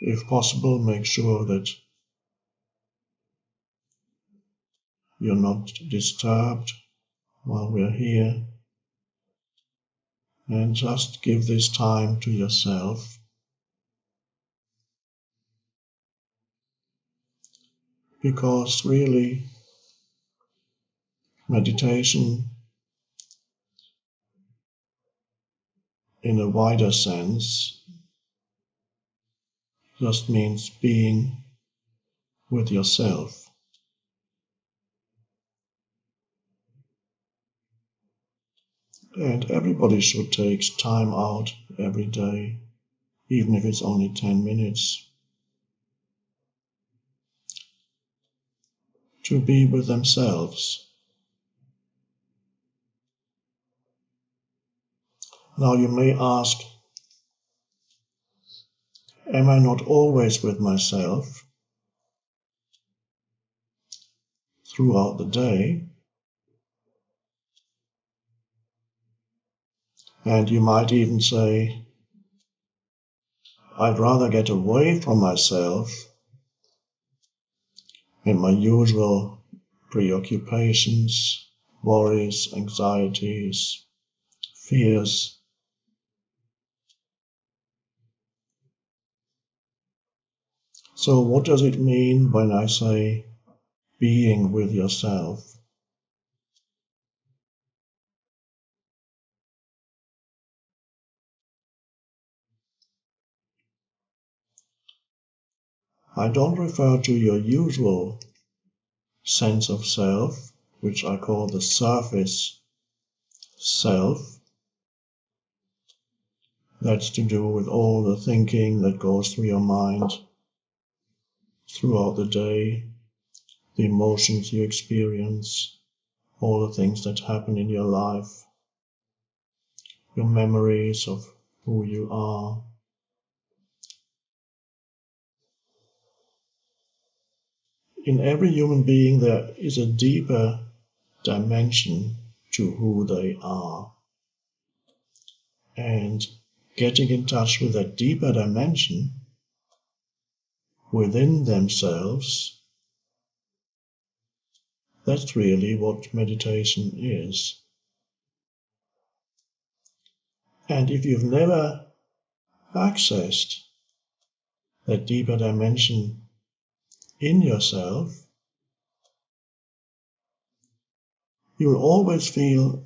if possible, make sure that you're not disturbed while we're here, and just give this time to yourself. Because really, meditation in a wider sense just means being with yourself. And everybody should take time out every day, even if it's only 10 minutes, to be with themselves. Now you may ask, am I not always with myself throughout the day? And you might even say, I'd rather get away from myself and my usual preoccupations, worries, anxieties, fears. So what does it mean when I say being with yourself? I don't refer to your usual sense of self, which I call the surface self. That's to do with all the thinking that goes through your mind throughout the day, the emotions you experience, all the things that happen in your life, your memories of who you are. In every human being there is a deeper dimension to who they are. And getting in touch with that deeper dimension within themselves, that's really what meditation is. And if you've never accessed that deeper dimension in yourself, you will always feel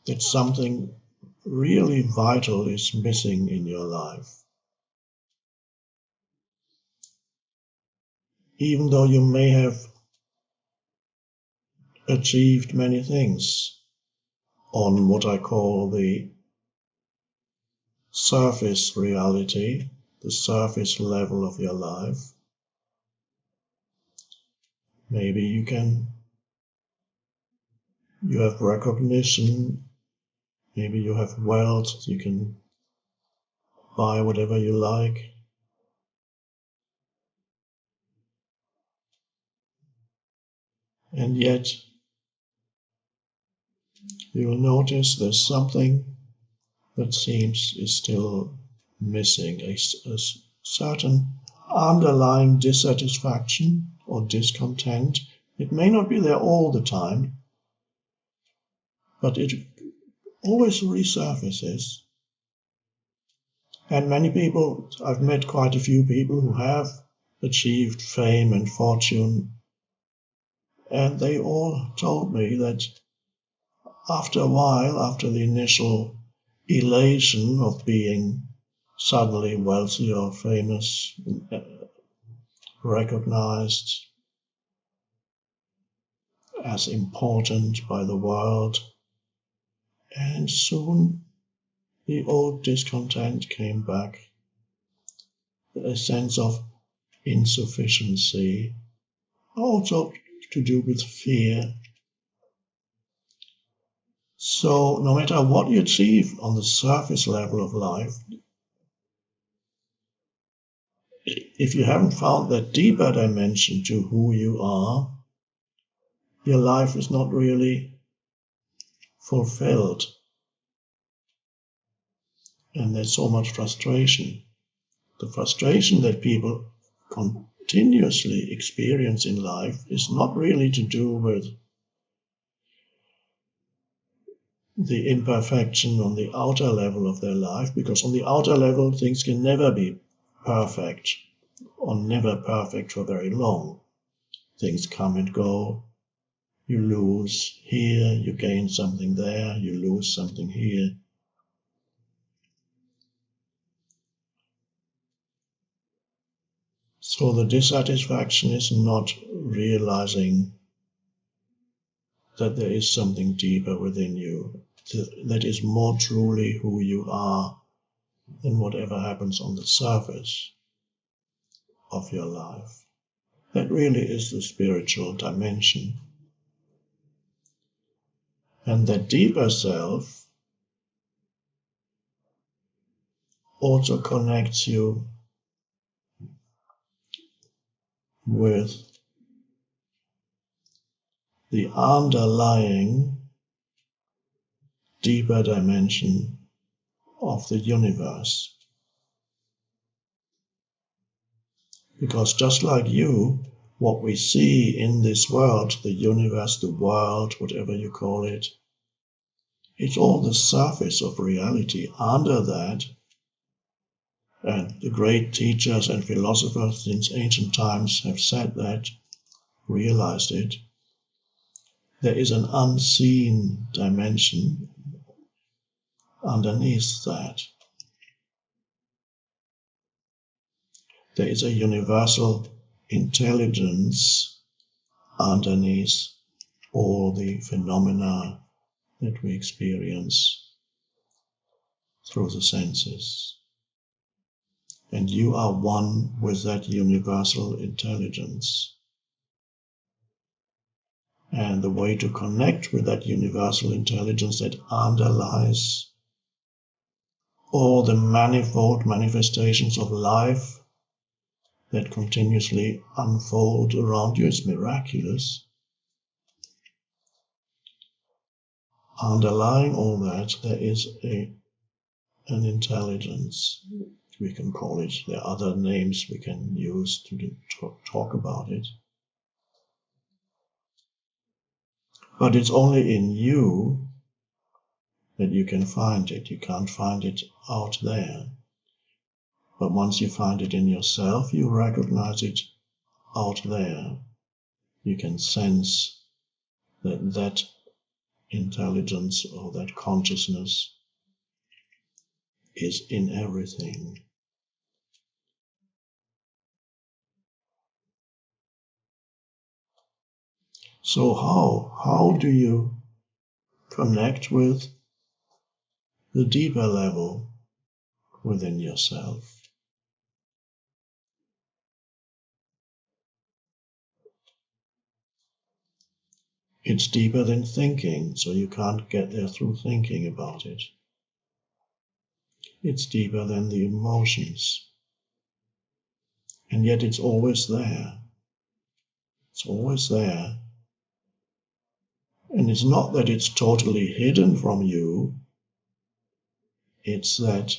that something really vital is missing in your life. Even though you may have achieved many things on what I call the surface reality, the surface level of your life, maybe you have recognition, maybe you have wealth, you can buy whatever you like. And yet, you will notice there's something that seems is still missing, a certain underlying dissatisfaction or discontent. It may not be there all the time, but it always resurfaces. And many people, I've met quite a few people who have achieved fame and fortune, and they all told me that after a while, after the initial elation of being suddenly wealthy or famous, recognized as important by the world, and soon the old discontent came back, a sense of insufficiency, also to do with fear. So no matter what you achieve on the surface level of life, if you haven't found that deeper dimension to who you are, your life is not really fulfilled. And there's so much frustration. the frustration that people continuously experience in life is not really to do with the imperfection on the outer level of their life, because on the outer level things can never be perfect, or never perfect for very long. Things come and go. You lose here, you gain something there, you lose something here. So the dissatisfaction is not realizing that there is something deeper within you, that is more truly who you are than whatever happens on the surface of your life. That really is the spiritual dimension. And that deeper self also connects you with the underlying deeper dimension of the universe. Because just like you, what we see in this world, the universe, the world, whatever you call it, it's all the surface of reality. Under that, and the great teachers and philosophers since ancient times have said that, realized it, there is an unseen dimension underneath that. There is a universal intelligence underneath all the phenomena that we experience through the senses. And you are one with that universal intelligence. And the way to connect with that universal intelligence that underlies all the manifold manifestations of life that continuously unfold around you is miraculous. Underlying all that, there is an intelligence. We can call it, there are other names we can use to talk about it. But it's only in you that you can find it. You can't find it out there. But once you find it in yourself, you recognize it out there. You can sense that that intelligence or that consciousness is in everything. So how do you connect with the deeper level within yourself? It's deeper than thinking, so you can't get there through thinking about it. It's deeper than the emotions. And yet it's always there. It's always there. And it's not that it's totally hidden from you. It's that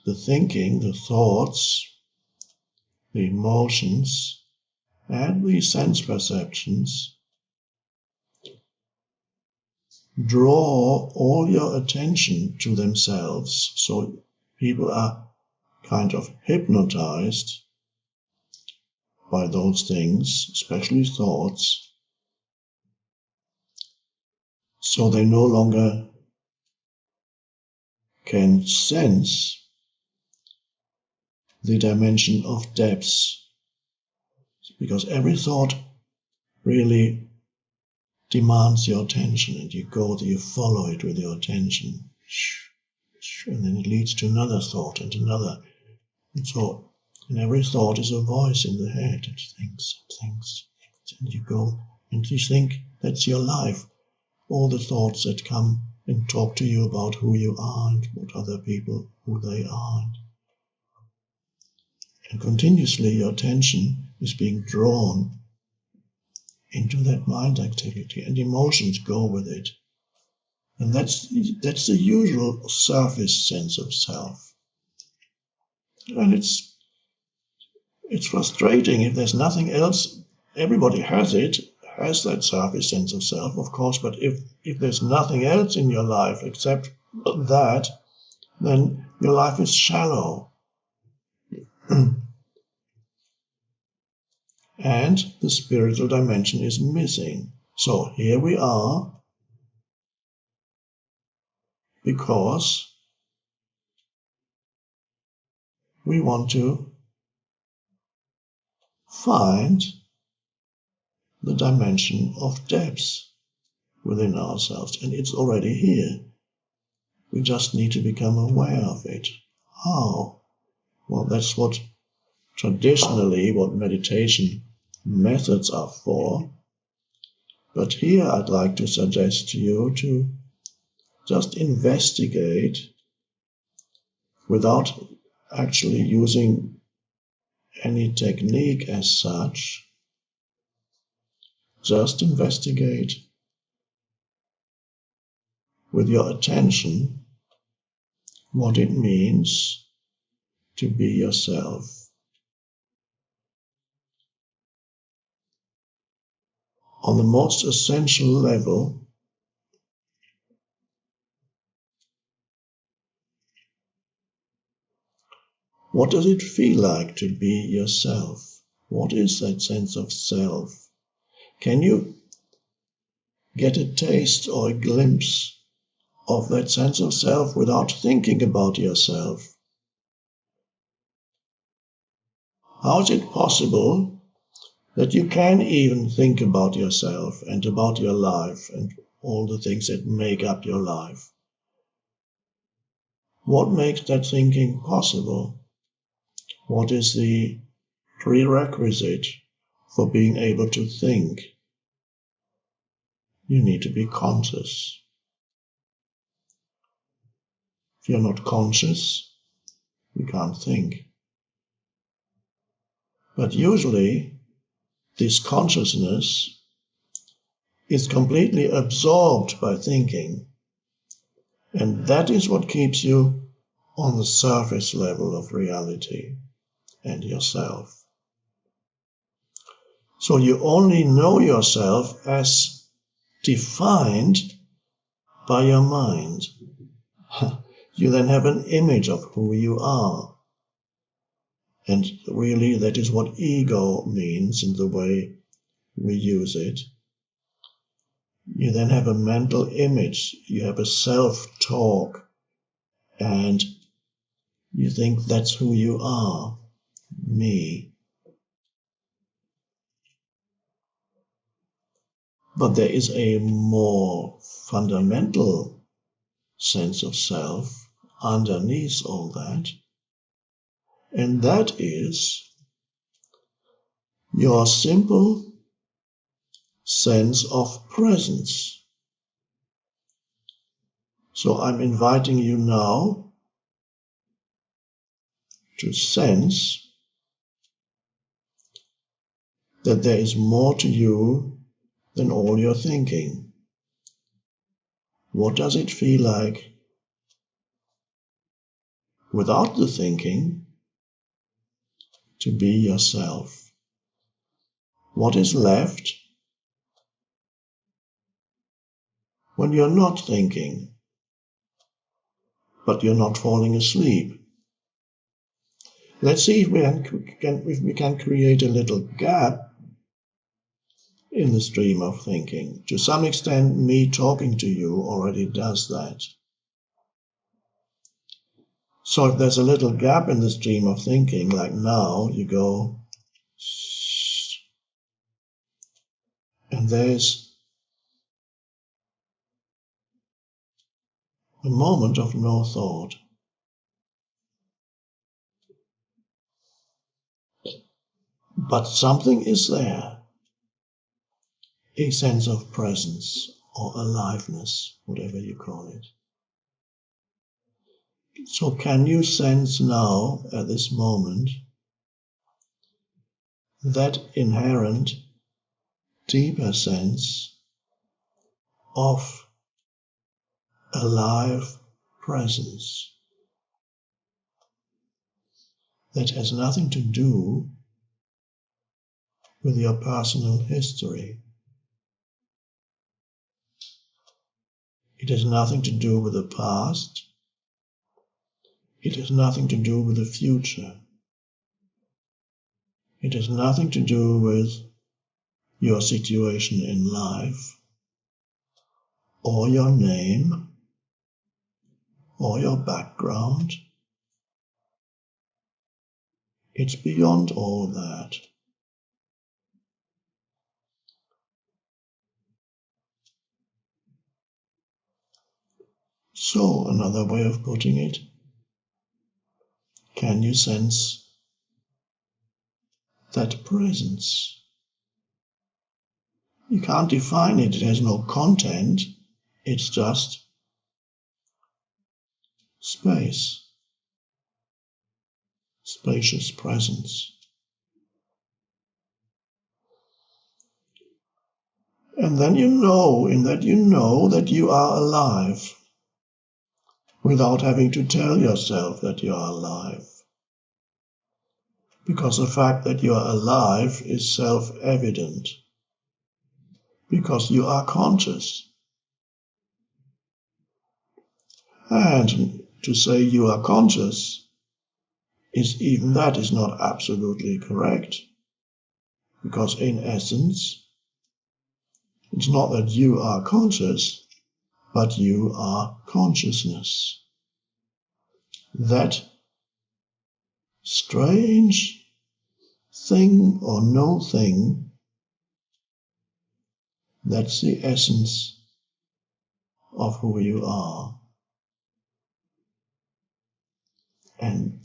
the thinking, the thoughts, the emotions, and the sense perceptions draw all your attention to themselves. So people are kind of hypnotized by those things, especially thoughts, so they no longer can sense the dimension of depths, because every thought really demands your attention, and you follow it with your attention, and then it leads to another thought and another. And so, and every thought is a voice in the head. It thinks, and you go and you think that's your life. All the thoughts that come and talk to you about who you are and what other people, who they are. And continuously your attention is being drawn into that mind activity, and emotions go with it. And that's the usual surface sense of self. And it's frustrating if there's nothing else. Everybody has that surface sense of self, of course, but if there's nothing else in your life except that, then your life is shallow. And the spiritual dimension is missing. So here we are, because we want to find the dimension of depth within ourselves, and it's already here. We just need to become aware of it. How? Well, that's what traditionally what meditation methods are for. But here I'd like to suggest to you to just investigate without actually using any technique as such. Just investigate with your attention what it means to be yourself. On the most essential level, what does it feel like to be yourself? What is that sense of self? Can you get a taste or a glimpse of that sense of self without thinking about yourself? How is it possible that you can even think about yourself and about your life and all the things that make up your life? What makes that thinking possible? What is the prerequisite for being able to think? You need to be conscious. If you're not conscious, you can't think. But usually, this consciousness is completely absorbed by thinking, and that is what keeps you on the surface level of reality and yourself. So you only know yourself as defined by your mind. You then have an image of who you are. And really that is what ego means in the way we use it. You then have a mental image, you have a self-talk, and you think that's who you are, me. But there is a more fundamental sense of self underneath all that, and that is your simple sense of presence. So I'm inviting you now to sense that there is more to you than all your thinking. What does it feel like without the thinking to be yourself? What is left when you're not thinking, but you're not falling asleep? Let's see if we can create a little gap in the stream of thinking. To some extent, me talking to you already does that. So if there's a little gap in the stream of thinking, like now, you go, and there's a moment of no thought. But something is there, a sense of presence or aliveness, whatever you call it. So can you sense now, at this moment, that inherent, deeper sense of alive presence that has nothing to do with your personal history. It has nothing to do with the past. It has nothing to do with the future. It has nothing to do with your situation in life, or your name, or your background. It's beyond all that. So, another way of putting it, can you sense that presence? You can't define it, it has no content, it's just space, spacious presence. And then you know that you are alive, without having to tell yourself that you are alive. Because the fact that you are alive is self-evident. Because you are conscious. And to say you are conscious even that is not absolutely correct. Because in essence, it's not that you are conscious, but you are consciousness. That strange thing or no thing, that's the essence of who you are. And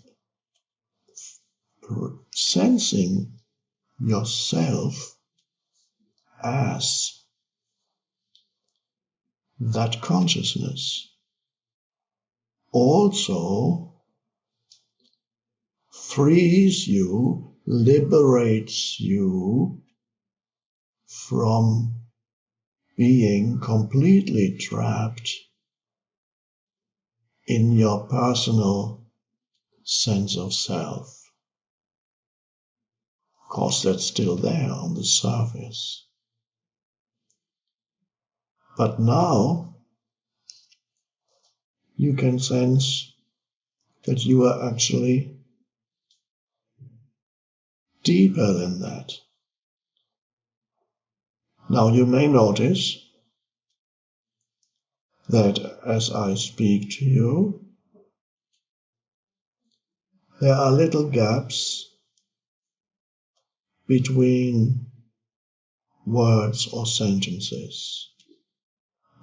sensing yourself as that consciousness also frees you, liberates you from being completely trapped in your personal sense of self. Of course, that's still there on the surface. But now you can sense that you are actually deeper than that. Now you may notice that as I speak to you, there are little gaps between words or sentences.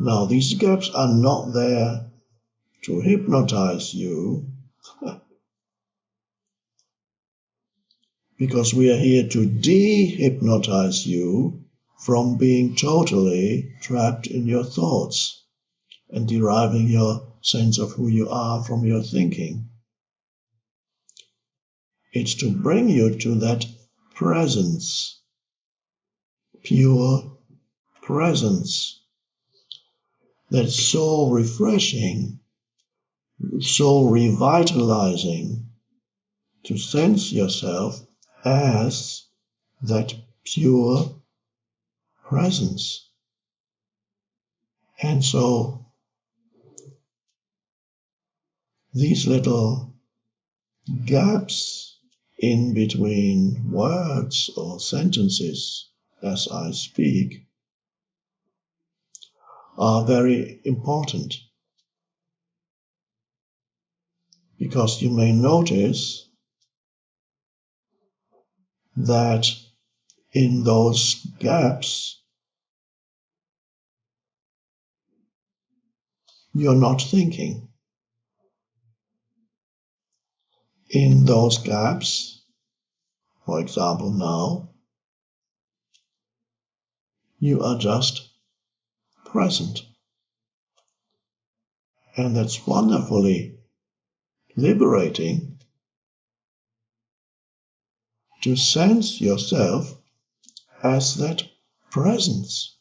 Now these gaps are not there to hypnotize you, because we are here to de-hypnotize you from being totally trapped in your thoughts and deriving your sense of who you are from your thinking. It's to bring you to that presence, pure presence, that's so refreshing, so revitalizing, to sense yourself as that pure presence. And so these little gaps in between words or sentences as I speak are very important, because you may notice that in those gaps you're not thinking. In those gaps, for example now, you are just present. And that's wonderfully liberating to sense yourself as that presence.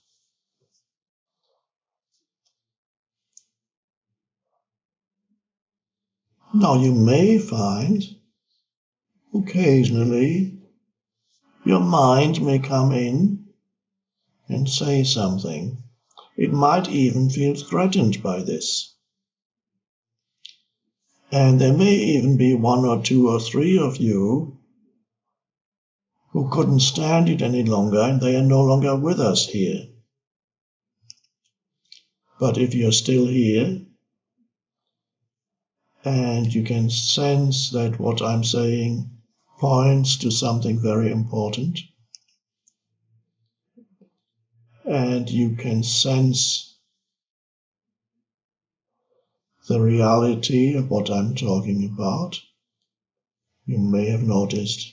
Now you may find occasionally your mind may come in and say something. It might even feel threatened by this. And there may even be one or two or three of you who couldn't stand it any longer and they are no longer with us here. But if you're still here and you can sense that what I'm saying points to something very important, and you can sense the reality of what I'm talking about, you may have noticed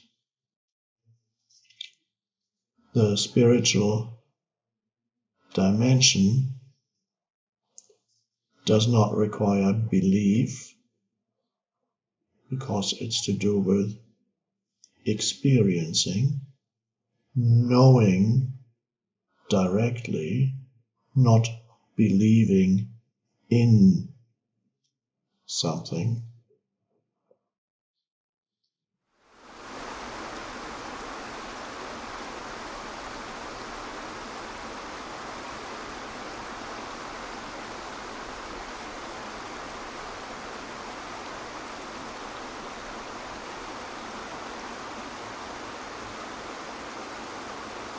the spiritual dimension does not require belief, because it's to do with experiencing, knowing directly, not believing in something.